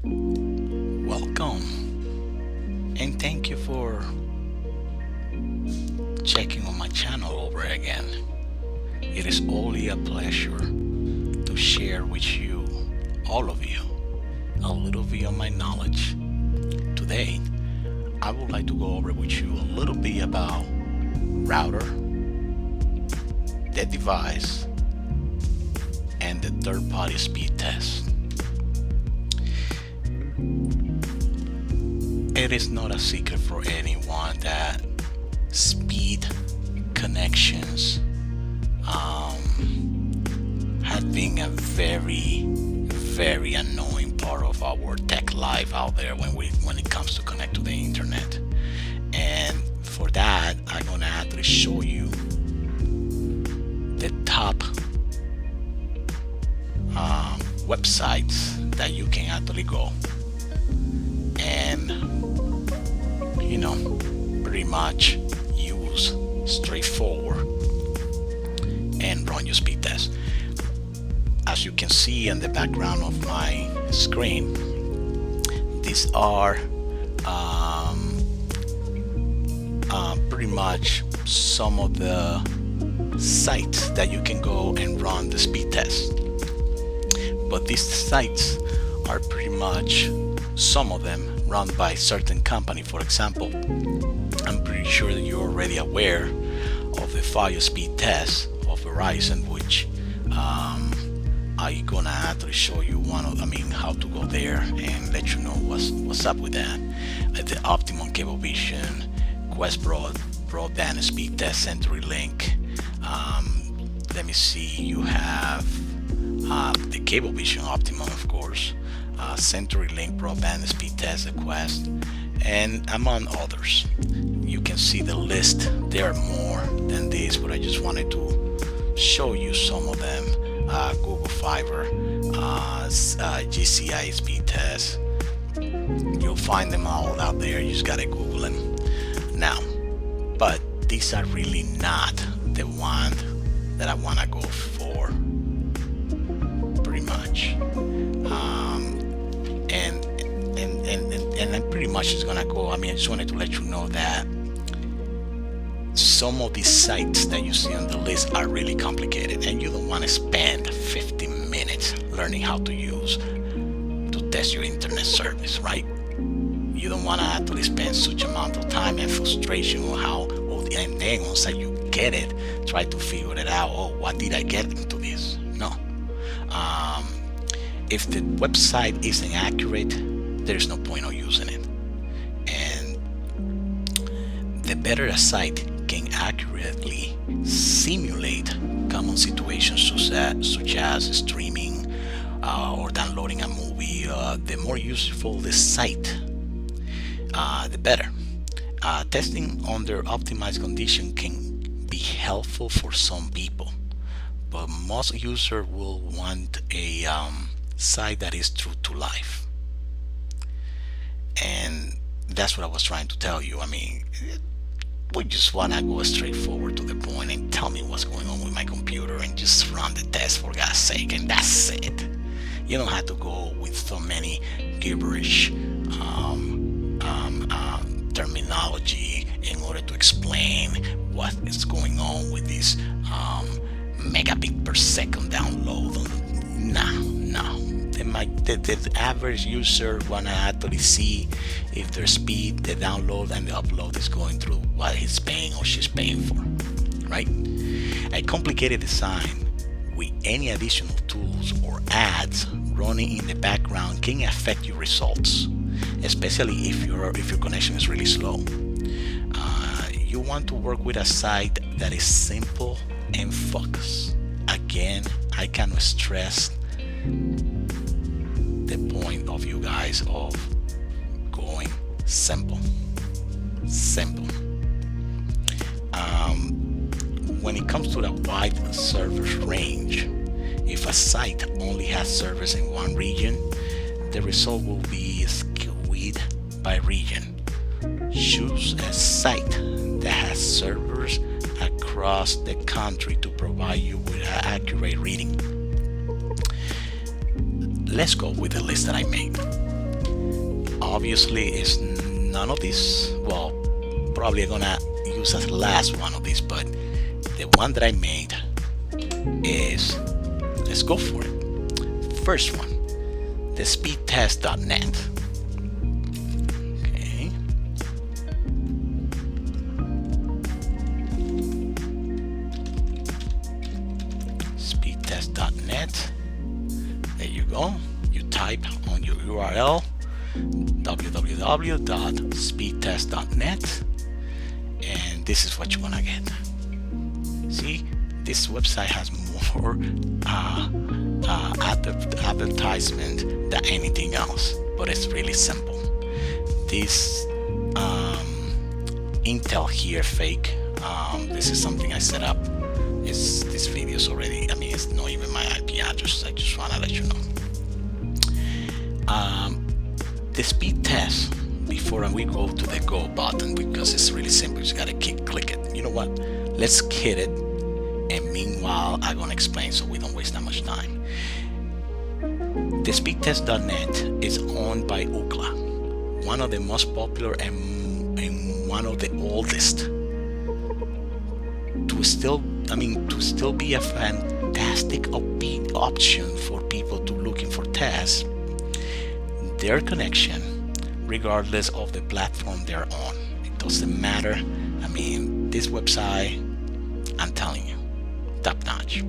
Welcome, and thank you for checking on my channel over again. It is only a pleasure to share with you, all of you, a little bit of my knowledge. Today, I would like to go over with you a little bit about router, the device, and the third-party speed test. It is not a secret for anyone that speed connections have been a very annoying part of our tech life out there when it comes to connect to the internet. And for that, I'm gonna actually show you the top websites that you can actually go and pretty much use straightforward and run your speed test. As you can see in the background of my screen, these are pretty much some of the sites that you can go and run the speed test. But these sites are pretty much, some of them run by certain company. For example, I'm pretty sure that you're already aware of the fire speed test of Verizon, which I'm gonna actually show you how to go there and let you know what's up with that. The Optimum Cable Vision, Quest Broadband Speed Test, CenturyLink. Let me see, you have the Cable Vision Optimum, of course, CenturyLink Broadband Speed Test, the Quest, and among others. You can see the list. There are more than this, but I just wanted to show you some of them. Google Fiber, GCI Speed Test. You'll find them all out there. You just gotta Google them now. But these are really not the one that I wanna go for, pretty much. And I'm pretty much just gonna go. I just wanted to let you know that some of these sites that you see on the list are really complicated, and you don't want to spend 15 minutes learning how to test your internet service, right? You don't want to actually spend such amount of time and frustration on and then once you get it, try to figure it out. Oh, what did I get into this? No. If the website isn't accurate, there's no point of using it. And the better a site can accurately simulate common situations such as streaming or downloading a movie, the more useful the site, the better. Testing under optimized condition can be helpful for some people, but most users will want a site that is true to life. And that's what I was trying to tell you. We just want to go straight forward to the point and tell me what's going on with my computer and just run the test, for God's sake, and that's it. You don't have to go with so many gibberish terminology in order to explain what is going on with this megabit per second download. No. The average user wanna actually see if their speed, the download and the upload is going through what he's paying or she's paying for, right? A complicated design with any additional tools or ads running in the background can affect your results, especially if your connection is really slow. You want to work with a site that is simple and focused. Again, I cannot stress the point of you guys of going simple. When it comes to the wide service range, if a site only has servers in one region, the result will be skewed by region. Choose a site that has servers across the country to provide you with an accurate reading. Let's go with the list that I made. obviously is none of these. Well, probably I'm gonna use as the last one of these, but the one that I made is, let's go for it. First one, the Speedtestnet. Okay. Speedtestnet. There you go. You type on your URL www.speedtest.net, and this is what you're gonna get. See, this website has more advertisement than anything else, but it's really simple. This Intel here fake. This is something I set up. This video's already. I mean, it's not even my IP address. I just wanna let you know. The speed test, before we go to the go button, because it's really simple, you just gotta click it. You know what? Let's hit it, and meanwhile I'm gonna explain so we don't waste that much time. The Speedtest.net is owned by Ookla, one of the most popular and one of the oldest. To still be a fantastic option for people to looking for tests. Their connection, regardless of the platform they're on, it doesn't matter. I mean, this website, I'm telling you, top notch.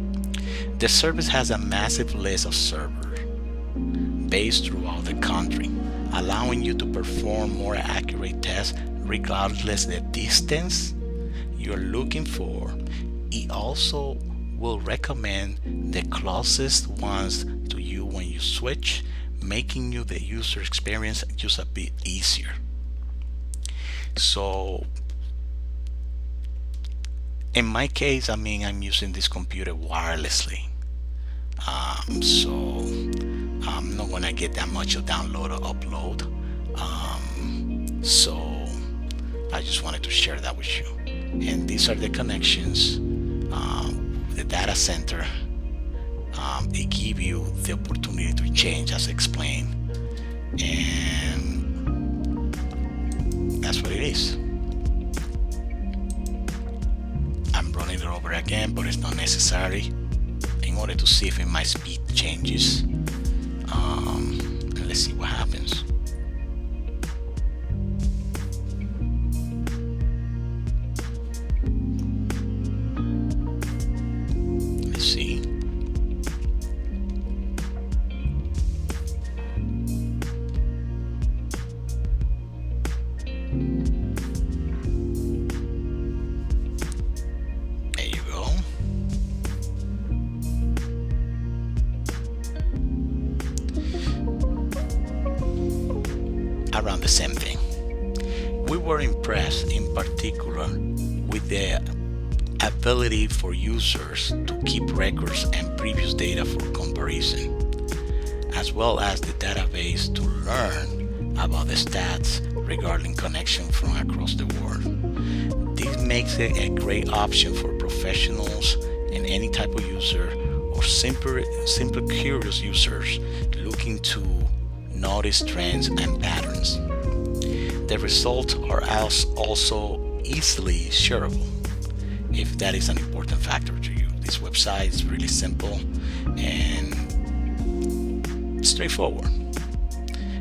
The service has a massive list of servers based throughout the country, allowing you to perform more accurate tests regardless the distance you're looking for. It also will recommend the closest ones to you when you switch, making you the user experience just a bit easier. So in my case, I mean, I'm using this computer wirelessly, so I'm not gonna get that much of download or upload, so I just wanted to share that with you. And these are the connections. The data center, they give you the opportunity to change, as explained, and that's what it is. I'm running it over again, but it's not necessary in order to see if my speed changes. And let's see what happens. See, there you go. Around the same thing. We were impressed in particular with the ability for users to keep records and previous data for comparison, as well as the database to learn about the stats regarding connection from across the world. This makes it a great option for professionals and any type of user, or simple curious users looking to notice trends and patterns. The results are also easily shareable, if that is an important factor to you. This website is really simple and straightforward.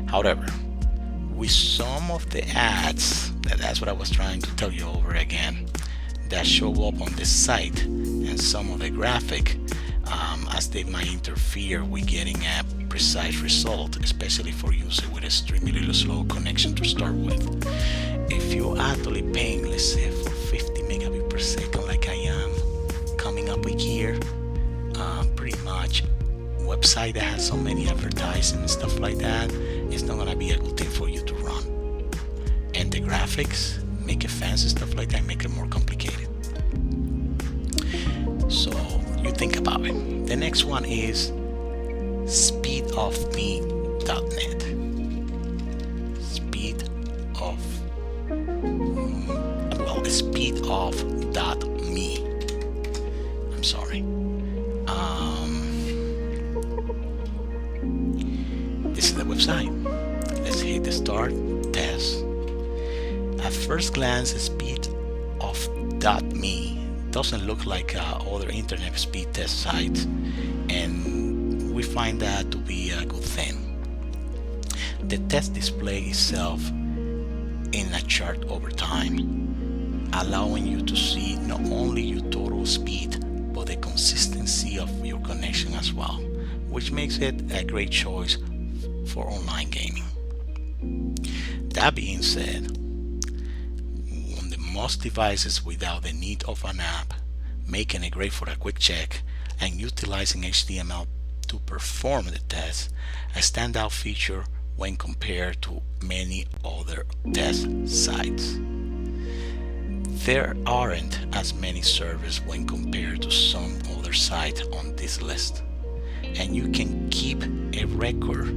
However, with some of the ads, that's what I was trying to tell you over again, that show up on this site, and some of the graphic, as they might interfere with getting a precise result, especially for users with extremely slow connection to start with. If you're actually paying, let's say, for 50 megabits per second, like I am coming up with here, pretty much website that has so many advertising and stuff like that, it's not gonna be a good thing for you to run. And the graphics make it fancy, stuff like that, make it more complicated. So you think about it. The next one is SpeedOfMe.net. Speedof.me. I'm sorry. This is the website. Let's hit hit the start test. At first glance, Speedofme doesn't look like other internet speed test sites, and we find that to be a good thing. The test display itself in a chart over time, allowing you to see not only your total speed but the consistency of your connection as well, which makes it a great choice for online gaming. That being said, on the most devices without the need of an app, making it great for a quick check and utilizing HTML to perform the test, a standout feature when compared to many other test sites. There aren't as many servers when compared to some other sites on this list, and you can keep a record,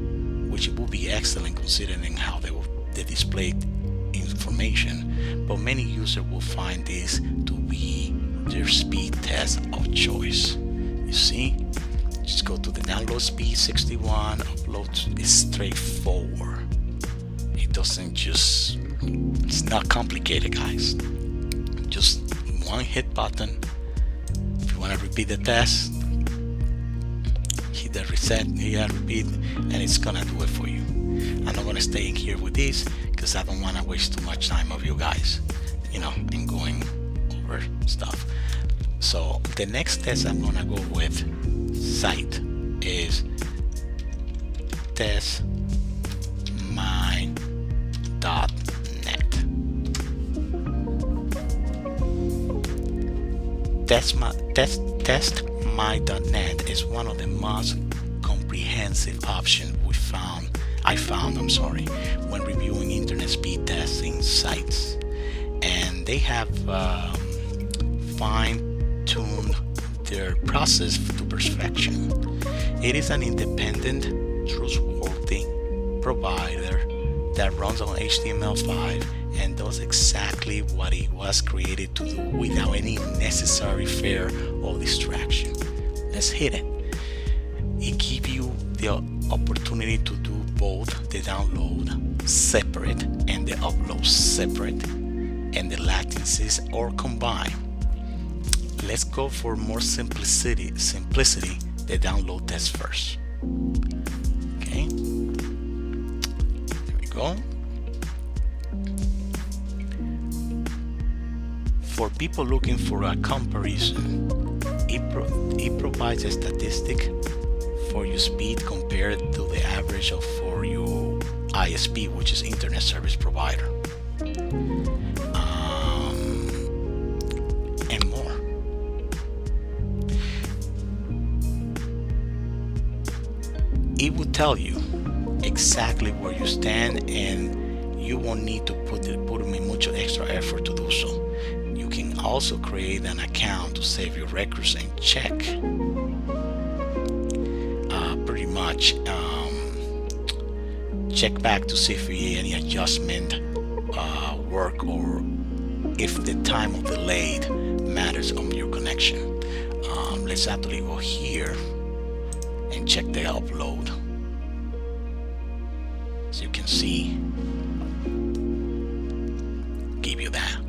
which would be excellent considering how they display information, but many users will find this to be their speed test of choice. You see, just go to the download speed 61, upload is straightforward. It's not complicated, guys. Just one hit button. If you want to repeat the test, hit the reset, hit repeat, and it's gonna do it for you. I'm not gonna stay in here with this because I don't want to waste too much time of you guys, and going over stuff. So the next test I'm gonna go with site is testmy.net. Testmy.net is one of the most comprehensive options I found when reviewing internet speed testing sites, and they have fine-tuned their process to perfection. It is an independent, trustworthy provider that runs on HTML5 and does exactly what it was created to do without any necessary fear or distraction. Let's hit it. It gives you the opportunity to do both the download separate and the upload separate, and the latencies or combined. Let's go for more simplicity, the download test first. Okay, there we go. For people looking for a comparison, it provides a statistic for your speed compared to the average for your ISP, which is Internet Service Provider, and more. It will tell you exactly where you stand, and you won't need to put in much extra effort to do so. You can also create an account to save your records and check pretty much check back to see if any adjustment work, or if the time of delay matters on your connection. Let's actually go here and check the upload, so you can see, give you that.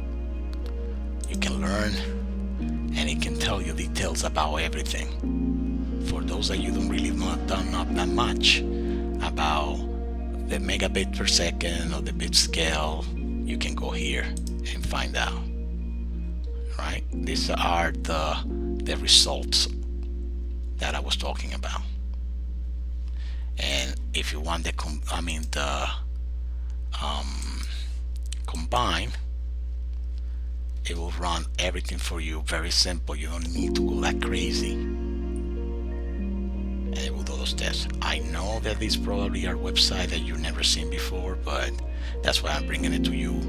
You can learn, and it can tell you details about everything. For those that you don't really know that much about the megabit per second or the bit scale, you can go here and find out. Right? These are the results that I was talking about. And if you want the combine, it will run everything for you. Very simple. You don't need to go that crazy. And it will do those tests. I know that these probably are websites that you've never seen before, but that's why I'm bringing it to you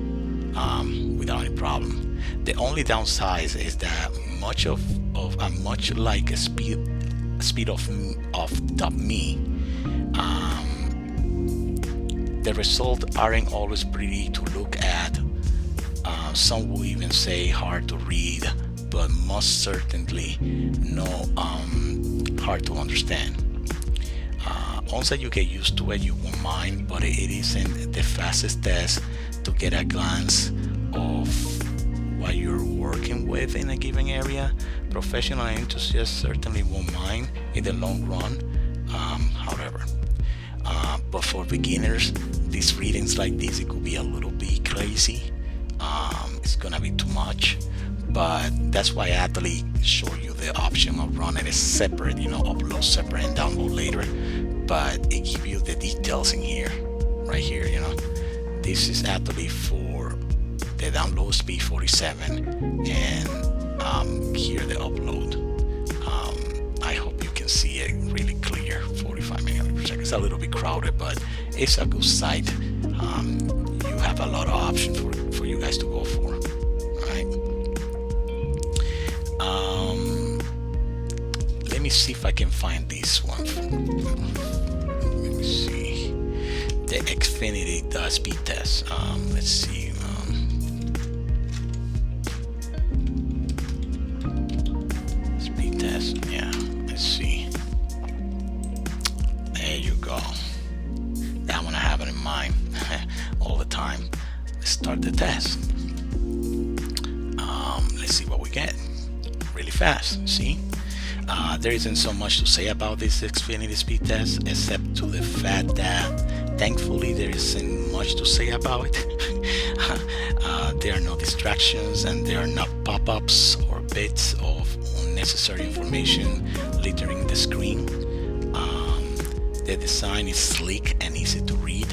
without any problem. The only downside is that much like a Speedofme, the results aren't always pretty to look at. Some will even say hard to read, but most certainly no hard to understand. Once that you get used to it, you won't mind, but it isn't the fastest test to get a glance of what you're working with in a given area. Professional enthusiasts certainly won't mind in the long run, however. But for beginners, these readings like this, it could be a little bit crazy. It's gonna be too much, but that's why I actually show you the option of running it separate, upload separate and download later. But it gives you the details in here, right here. This is actually for the download speed 47, and here the upload. I hope you can see it really clear, 45 megabits per second. It's a little bit crowded, but it's a good site. You have a lot of options for you guys to go for. All right. Let me see if I can find this one. Let me see the Xfinity speed test. Let's see. Speed test. Yeah. Let's see. There you go. That one I have it in mind all the time. Let's start the test. Let's see what we get. Really fast. See? There isn't so much to say about this Xfinity speed test, except to the fact that thankfully there isn't much to say about it. There are no distractions, and there are not pop-ups or bits of unnecessary information littering the screen. The design is sleek and easy to read,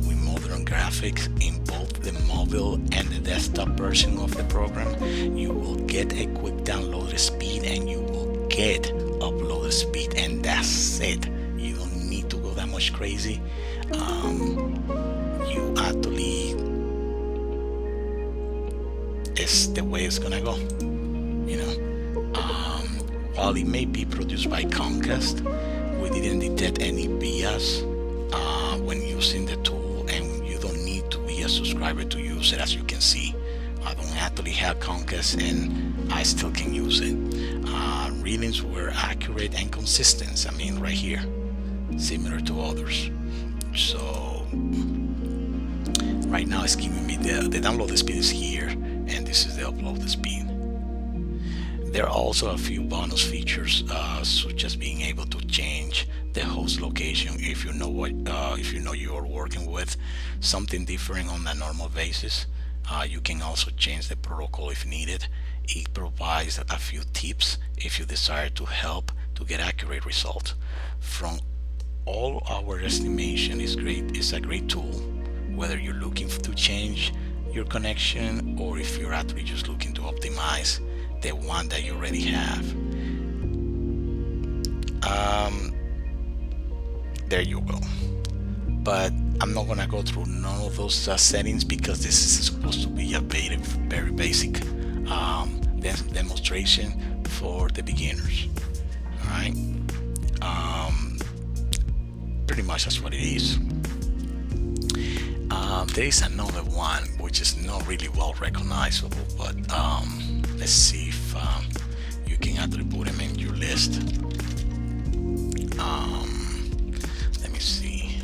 with modern graphics in both the mobile and the desktop version of the program. You will get a quick download speed, and you will get upload speed, and that's it. You don't need to go that much crazy. You actually, it's the way it's gonna go. While it may be produced by Comcast, we didn't detect any bias when using the tool, and you don't need to be a subscriber to use it. As you can see, I don't actually have Comcast, and I still can use it. Readings were accurate and consistent. Right here, similar to others. So right now it's giving me the download speed is here, and this is the upload speed. There are also a few bonus features, such as being able to change the host location if you know you're working with something different on a normal basis. You can also change the protocol if needed. It provides a few tips if you desire to help to get accurate results. From all our estimation, it's a great tool, whether you're looking to change your connection or if you're actually just looking to optimize the one that you already have. There you go. But I'm not gonna go through none of those settings, because this is supposed to be a very basic demonstration for the beginners. All right. Pretty much that's what it is. There is another one which is not really well recognizable, but let's see if you can actually put them in your list. Let me see.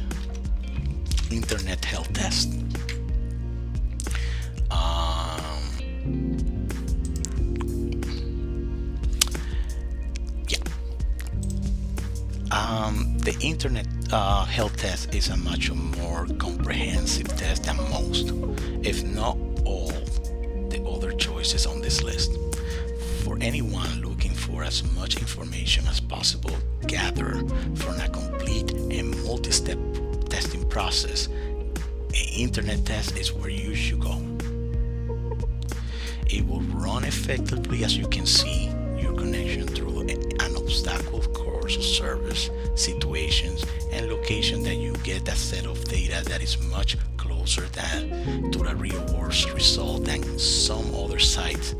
Internet health test. The internet health test is a much more comprehensive test than most, if not all, the other choices on this list. For anyone looking for as much information as possible gathered from a complete and multi-step testing process, an internet test is where you should go. It will run effectively, as you can see, your connection through an obstacle course of service, situations, and location that you get a set of data that is much closer to the real world result than some other sites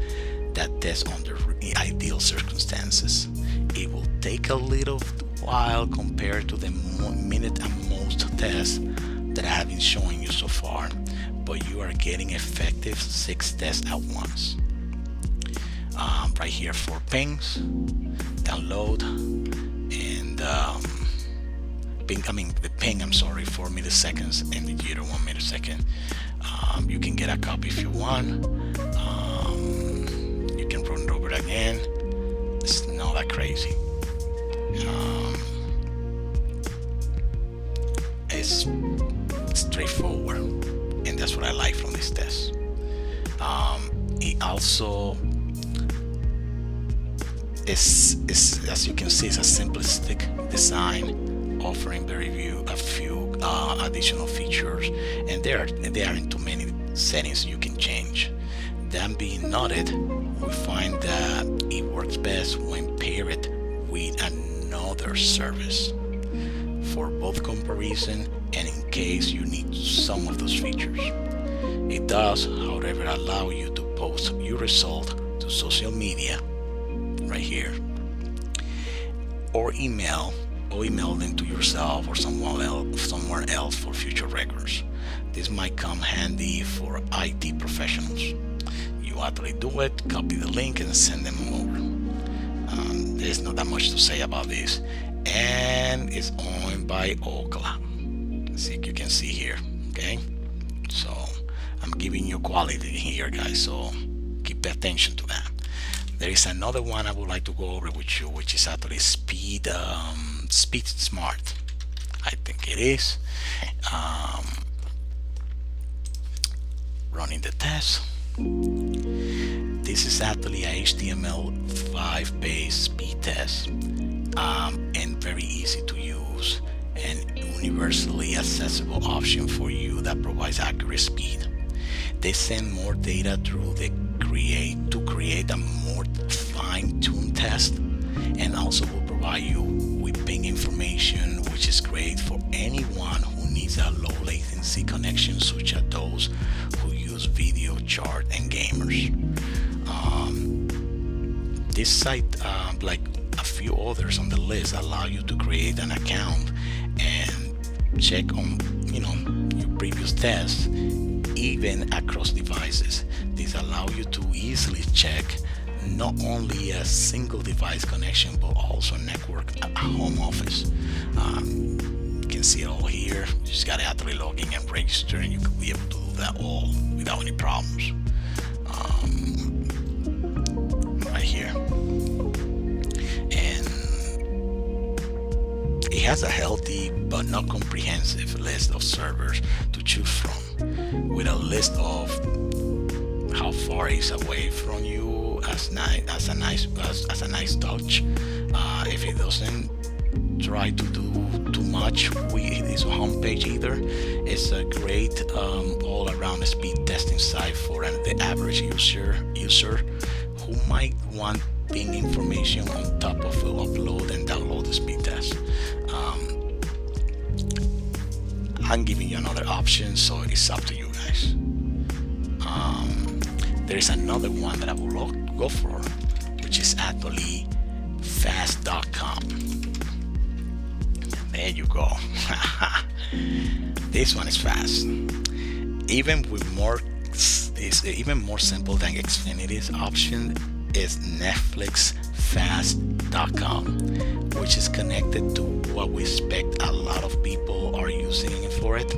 that test under ideal circumstances. It will take a little while compared to the minute and most tests that I have been showing you so far, but you are getting effective 6 tests at once. Right here, 4 pings, download, and the ping, I'm sorry, 4 milliseconds and the jitter 1 millisecond. You can get a copy if you want. You can run it over again. It's not that crazy. It's straightforward, and that's what I like from this test. It also is, as you can see, it's a simplistic design, offering a few additional features, and they aren't too many settings you can change. That being noted, we find that it works best when paired with another service for both comparison and in case you need some of those features. It does, however, allow you to post your result to social media right here, or email them to yourself or somewhere else for future records. This might come handy for IT professionals. You actually do it, copy the link and send them over. There's not that much to say about this, and it's owned by Ookla. As you can see here. Okay, so I'm giving you quality here, guys, so keep attention to that. There is another one I would like to go over with you, which is actually Speed Smart. I think it is. Running the test. This is actually a HTML5 based speed test, and very easy to use and universally accessible option for you that provides accurate speed. They send more data through the to create a more fine-tuned test, and also will provide you with ping information, which is great for anyone who needs a low latency connection, such as those who use video chat and gamers. This site, like a few others on the list, allow you to create an account and check on your previous tests, even across devices. This allows you to easily check not only a single device connection, but also network at home office. You can see it all here. You just got to actually log in and register, and you could be able to do that all without any problems. Right here. And it has a healthy but not comprehensive list of servers to choose from, with a list of how far it's away from you as a nice touch. If it doesn't try to do too much with its homepage either, it's a great all-around speed testing site for the average user who might want ping information on top of upload and download the speed test. I'm giving you another option, so it's up to you guys. There is another one that I will go for, which is actually fast.com. There you go. This one is fast. It's even more simple than Xfinity's option is netflixfast.com, which is connected to what we expect a lot of people are using it for it.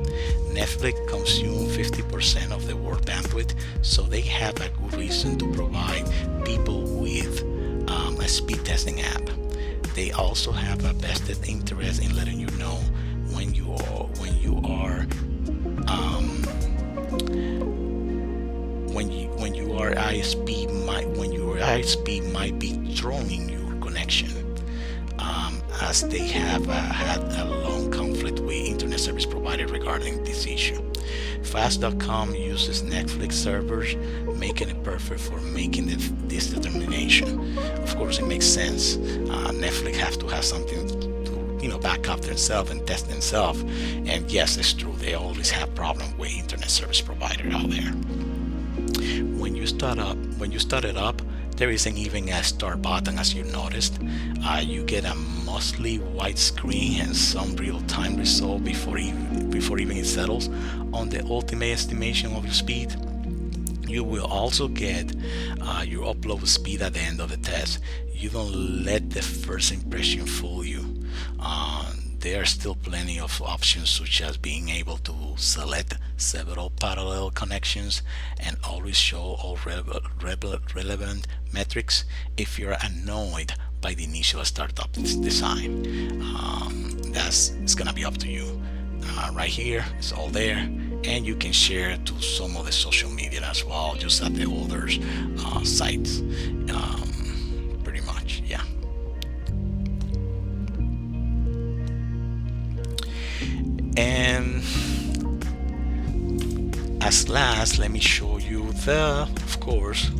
Netflix consumes 50% of the world bandwidth, so they have a good reason to provide people with a speed testing app. They also have a vested interest in letting you know when your ISP might be throwing your connection, as they have had a long conflict with internet service provider regarding this issue. Fast.com uses Netflix servers, making it perfect for making this determination. Of course, it makes sense. Netflix has to have something to back up themselves and test themselves. And yes, it's true, they always have problems with internet service provider out there. When you start it up, there isn't even a start button, as you noticed. You get a mostly white screen and some real-time result before even it settles on the ultimate estimation of your speed. You will also get your upload speed at the end of the test. You don't let the first impression fool you. there are still plenty of options, such as being able to select several parallel connections and always show all relevant metrics if you're annoyed by the initial startup design. It's gonna be up to you. Right here, it's all there, and you can share it to some of the social media as well, just at the others sites. Pretty much, yeah. And as last, let me show you of course,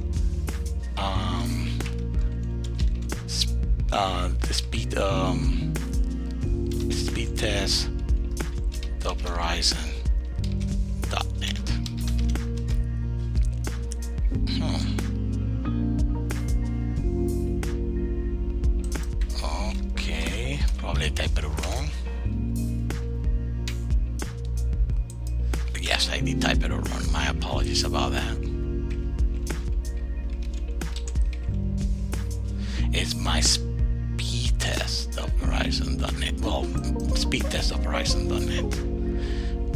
the speed test Verizon.net. Okay, probably typed it wrong. Yes, I did type it wrong. My apologies about that. It's my Speedtestofverizon.net. Well, Speedtestofverizon.net.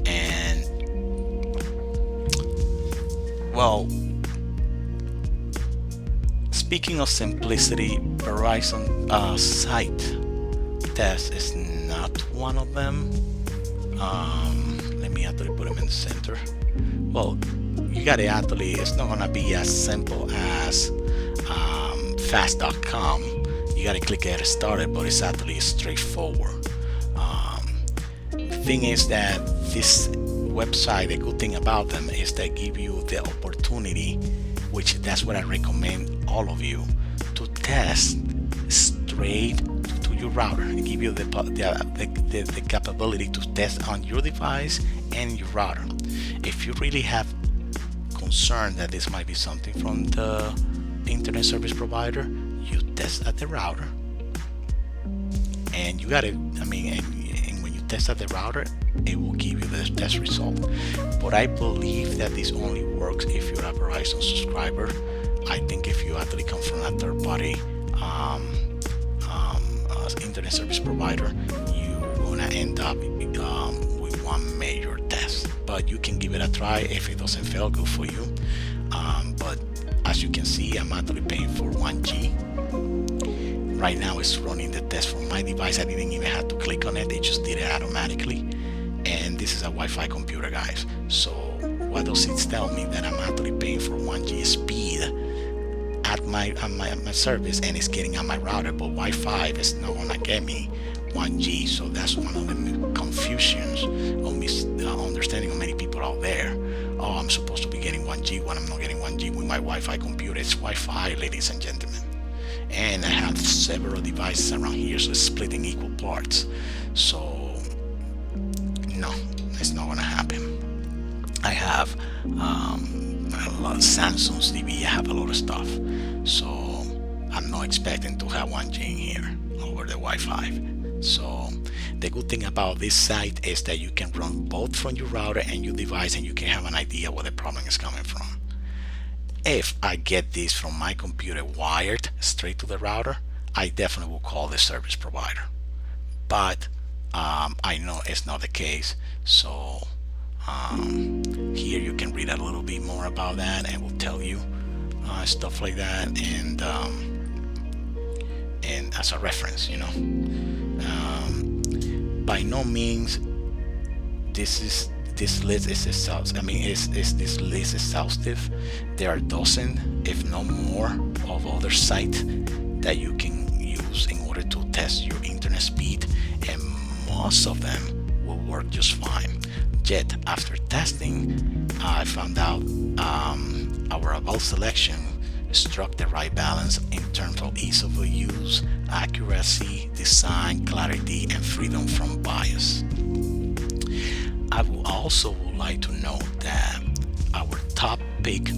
And well, speaking of simplicity, Verizon site test is not one of them. Let me actually put them in the center. Well, you gotta actually, it's not gonna be as simple as fast.com. You gotta click get started, but it's actually straightforward. The thing is that this website, the good thing about them is they give you the opportunity, which that's what I recommend all of you, to test straight to your router. They give you the capability to test on your device and your router. If you really have concern that this might be something from the internet service provider, you test at the router, and you got it. I mean, and when you test at the router, it will give you the test result. But I believe that this only works if you're a Verizon subscriber. I think if you actually come from a third-party internet service provider, you're gonna end up with one major test. But you can give it a try. If it doesn't feel good for you, but as you can see, I'm actually paying for 1G. Right now it's running the test from my device. I didn't even have to click on it. They just did it automatically. And this is a Wi-Fi computer, guys. So what does it tell me? That I'm actually paying for 1G speed at my service, and it's getting on my router, but Wi-Fi is not gonna get me 1G. So that's one of the confusions or misunderstanding of many people out there. Oh, I'm supposed to be getting 1G when I'm not getting 1G with my Wi-Fi computer. It's Wi-Fi, ladies and gentlemen. And I have several devices around here, so it's split in equal parts. So no, it's not gonna happen. I have a lot of Samsung's TV. I have a lot of stuff, so I'm not expecting to have 1G in here over the Wi-Fi. So the good thing about this site is that you can run both from your router and your device, and you can have an idea where the problem is coming from. If I get this from my computer wired straight to the router, I definitely will call the service provider. But I know it's not the case. So here you can read a little bit more about that, and will tell you stuff like that, and as a reference, by no means this list is exhaustive. I mean, is this list exhaustive? There are dozens, if not more, of other sites that you can use in order to test your internet speed, and most of them will work just fine. Yet after testing, I found out our about selection struck the right balance in terms of ease of use, accuracy, design, clarity, and freedom from bias. I would also like to note that our top pick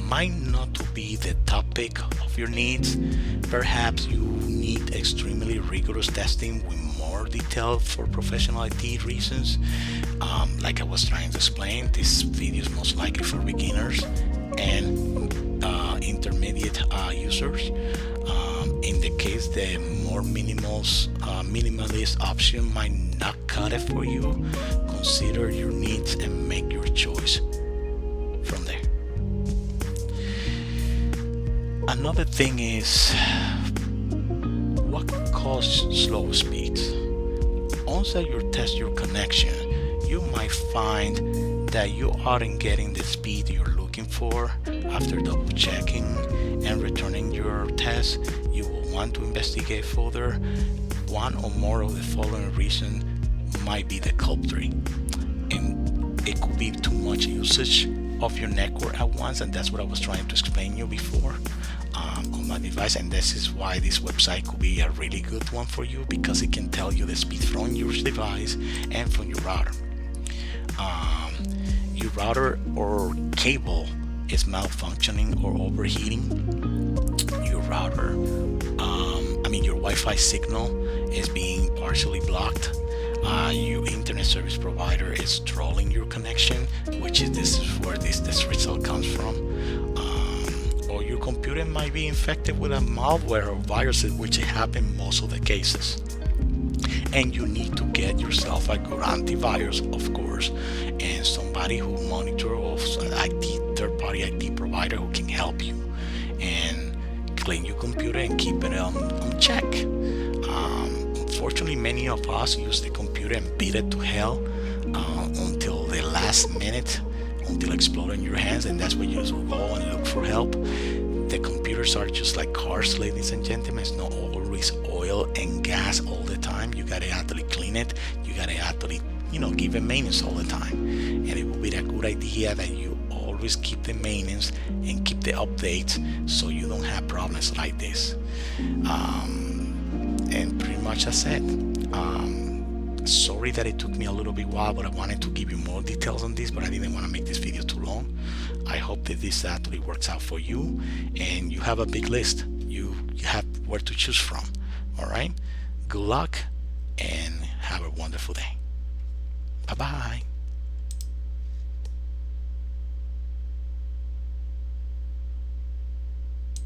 might not be the top pick of your needs. Perhaps you need extremely rigorous testing with more detail for professional IT reasons. Like I was trying to explain, this video is most likely for beginners and intermediate users. In the case the more minimalist option might not cut it for you, consider your needs and make your choice from there. Another thing is what causes slow speeds. Once that you test your connection, you might find that you aren't getting the speed you're looking for. After double checking and returning your test, you will want to investigate further. One or more of the following reasons might be the culprit, and it could be too much usage of your network at once, and that's what I was trying to explain you before on my device. And this is why this website could be a really good one for you, because it can tell you the speed from your device and from your router. Your router or cable is malfunctioning or overheating. Your router, your Wi-Fi signal is being partially blocked. Your internet service provider is trolling your connection, which is this is where this result comes from. Or your computer might be infected with a malware or viruses, which happen most of the cases. And you need to get yourself a good antivirus, of course, and somebody who monitors an third-party IT provider who can help you and clean your computer and keep it on check. Unfortunately, many of us use the computer and beat it to hell until the last minute, until it explodes in your hands, and that's when you go and look for help. The computers are just like cars, ladies and gentlemen. It's not always oil and gas all the time. You gotta actually clean it. You gotta actually, give it maintenance all the time. And it will be a good idea that you always keep the maintenance and keep the updates so you don't have problems like this. And pretty much that's it. Sorry that it took me a little bit while, but I wanted to give you more details on this, but I didn't want to make this video too long. I hope that this actually works out for you and you have a big list. You have where to choose from. All right. Good luck and have a wonderful day. Bye-bye.